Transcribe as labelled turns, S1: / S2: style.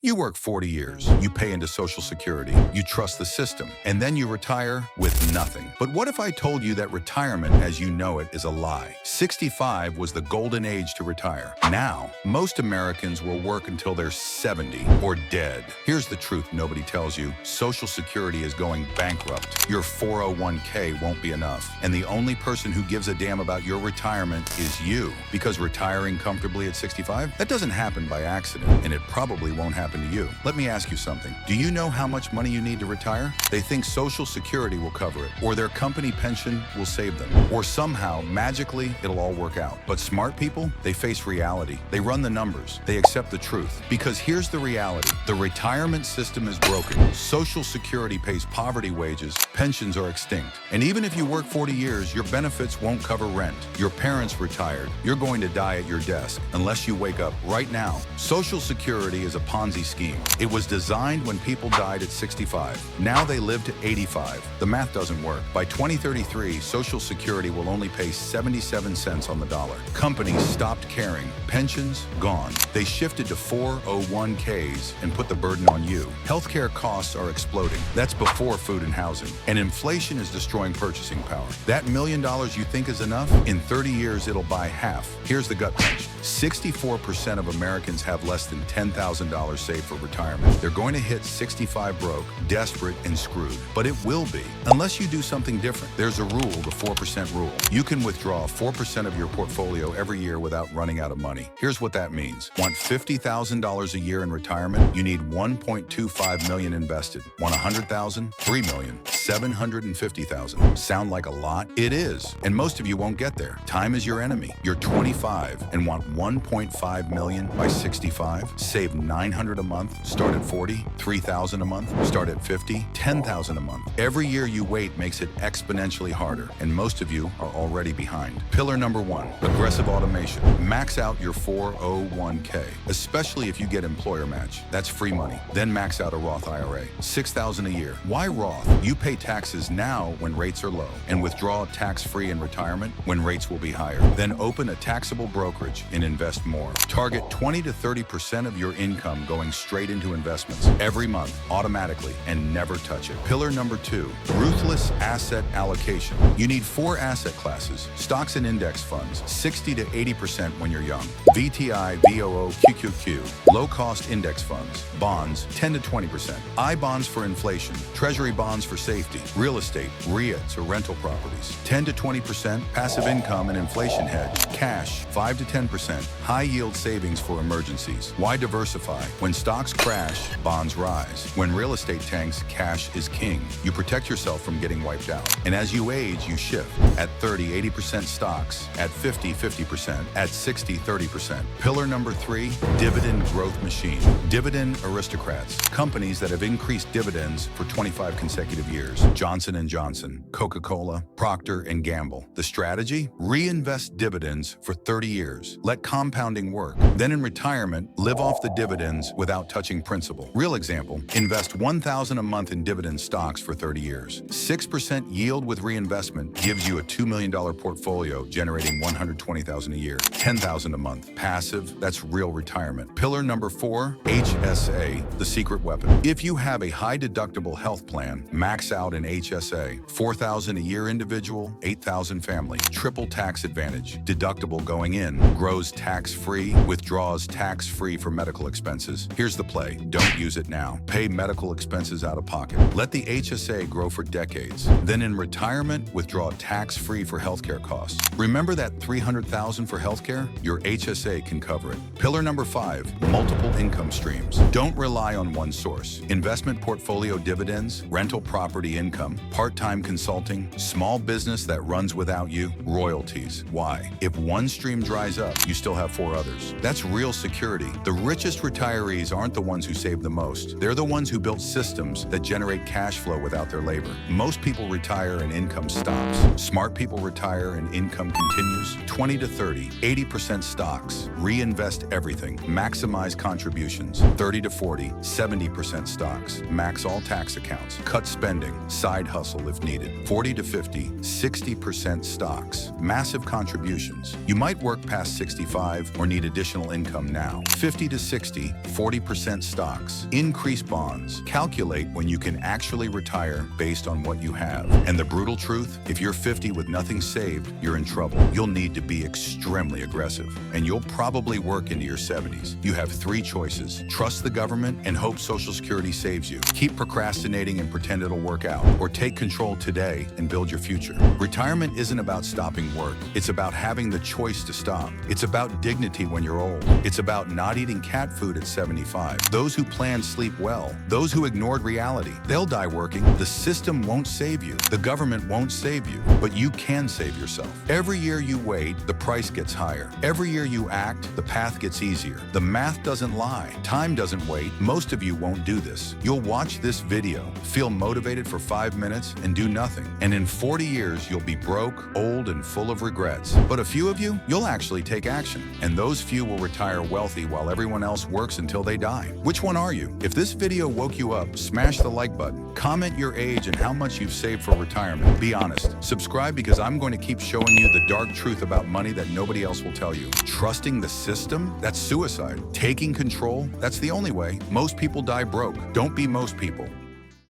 S1: You work 40 years, you pay into Social Security, you trust the system, and then you retire with nothing. But what if I told you that retirement as you know it is a lie? 65 was the golden age to retire. Now, most Americans will work until they're 70 or dead. Here's the truth nobody tells you. Social Security is going bankrupt. Your 401k won't be enough. And the only person who gives a damn about your retirement is you. Because retiring comfortably at 65? That doesn't happen by accident, and it probably won't happen to you. Let me ask you something. Do you know how much money you need to retire? They think Social Security will cover it, or their company pension will save them, or somehow, magically, it'll all work out. But smart people, they face reality. They run the numbers. They accept the truth. Because here's the reality. The retirement system is broken. Social Security pays poverty wages. Pensions are extinct. And even if you work 40 years, your benefits won't cover rent. Your parents retired. You're going to die at your desk unless you wake up right now. Social Security is a Ponzi scheme. It was designed when people died at 65. Now they live to 85. The math doesn't work. By 2033, Social Security will only pay 77 cents on the dollar. Companies stopped caring. Pensions, gone. They shifted to 401ks and put the burden on you. Healthcare costs are exploding. That's before food and housing. And inflation is destroying purchasing power. That $1 million you think is enough? In 30 years, it'll buy half. Here's the gut punch. 64% of Americans have less than $10,000 saved for retirement. They're going to hit 65 broke, desperate, and screwed. But it will be, unless you do something different. There's a rule, the 4% rule. You can withdraw 4% of your portfolio every year without running out of money. Here's what that means. Want $50,000 a year in retirement? You need $1.25 million invested. Want $100,000? $3 million. $750,000. Sound like a lot? It is. And most of you won't get there. Time is your enemy. You're 25 and want $1.5 million by 65? Save $900 a month, start at 40, $3,000 a month, start at 50, $10,000 a month. Every year you wait makes it exponentially harder, and most of you are already behind. Pillar number 1, aggressive automation. Max out your 401k, especially if you get employer match. That's free money. Then max out a Roth IRA, $6,000 a year. Why Roth? You pay taxes now when rates are low, and withdraw tax-free in retirement when rates will be higher. Then open a taxable brokerage and invest more. Target 20 to 30% of your income going straight into investments every month, automatically, and never touch it. Pillar number 2, ruthless asset allocation. You need 4 asset classes: stocks and index funds, 60 to 80% when you're young; VTI, VOO, QQQ, low-cost index funds; bonds, 10 to 20%; I bonds for inflation; treasury bonds for safety; real estate, REITs or rental properties, 10 to 20%; passive income and inflation hedge; cash, 5 to 10%; high-yield savings for emergencies. Why diversify? When stocks crash, bonds rise. When real estate tanks, cash is king. You protect yourself from getting wiped out. And as you age, you shift. At 30, 80% stocks. At 50, 50%. At 60, 30%. Pillar number 3, dividend growth machine. Dividend aristocrats. Companies that have increased dividends for 25 consecutive years. Johnson & Johnson, Coca-Cola, Procter & Gamble. The strategy? Reinvest dividends for 30 years. Let compounding work. Then in retirement, live off the dividends without touching principal. Real example, invest $1,000 a month in dividend stocks for 30 years. 6% yield with reinvestment gives you a $2 million portfolio generating $120,000 a year. $10,000 a month. Passive, that's real retirement. Pillar number 4, HSA, the secret weapon. If you have a high deductible health plan, max out an HSA. $4,000 a year individual, $8,000 family. Triple tax advantage. Deductible going in, grows tax-free, withdraws tax-free for medical expenses. Here's the play. Don't use it now. Pay medical expenses out of pocket. Let the HSA grow for decades. Then in retirement, withdraw tax-free for healthcare costs. Remember that $300,000 for healthcare? Your HSA can cover it. Pillar number 5, multiple income streams. Don't rely on one source. Investment portfolio dividends, rental property income, part-time consulting, small business that runs without you, royalties. Why? If one stream dries up, you still have 4 others. That's real security. The richest retirees aren't the ones who save the most. They're the ones who built systems that generate cash flow without their labor. Most people retire and income stops. Smart people retire and income continues. 20 to 30, 80% stocks. Reinvest everything. Maximize contributions. 30 to 40, 70% stocks. Max all tax accounts. Cut spending. side hustle if needed. 40 to 50, 60% stocks. Massive contributions. You might work past 65 or need additional income now. 50 to 60, 40% stocks. Increase bonds. Calculate when you can actually retire based on what you have. And the brutal truth, if you're 50 with nothing saved, you're in trouble. You'll need to be extremely aggressive, and you'll probably work into your 70s. You have three choices: trust the government and hope Social Security saves you, keep procrastinating and pretend it'll work out, or take control today and build your future. Retirement isn't about stopping work. It's about having the choice to stop. It's about dignity when you're old. It's about not eating cat food at 75. Those who plan sleep well. Those who ignored reality, they'll die working. The system won't save you. The government won't save you, but you can save yourself. Every year you wait, the price gets higher. Every year you act, the path gets easier. The math doesn't lie. Time doesn't wait. Most of you won't do this. You'll watch this video, feel motivated for 5 minutes, and do nothing. And in 40 years, you'll be broke, old, and full of regrets. But a few of you, you'll actually take action. And those few will retire wealthy while everyone else works until they die. Which one are you? If this video woke you up, smash the like button. Comment your age and how much you've saved for retirement. Be honest. Subscribe, because I'm going to keep showing you the dark truth about money that nobody else will tell you. Trusting the system? That's suicide. Taking control? That's the only way. Most people die broke. Don't be most people.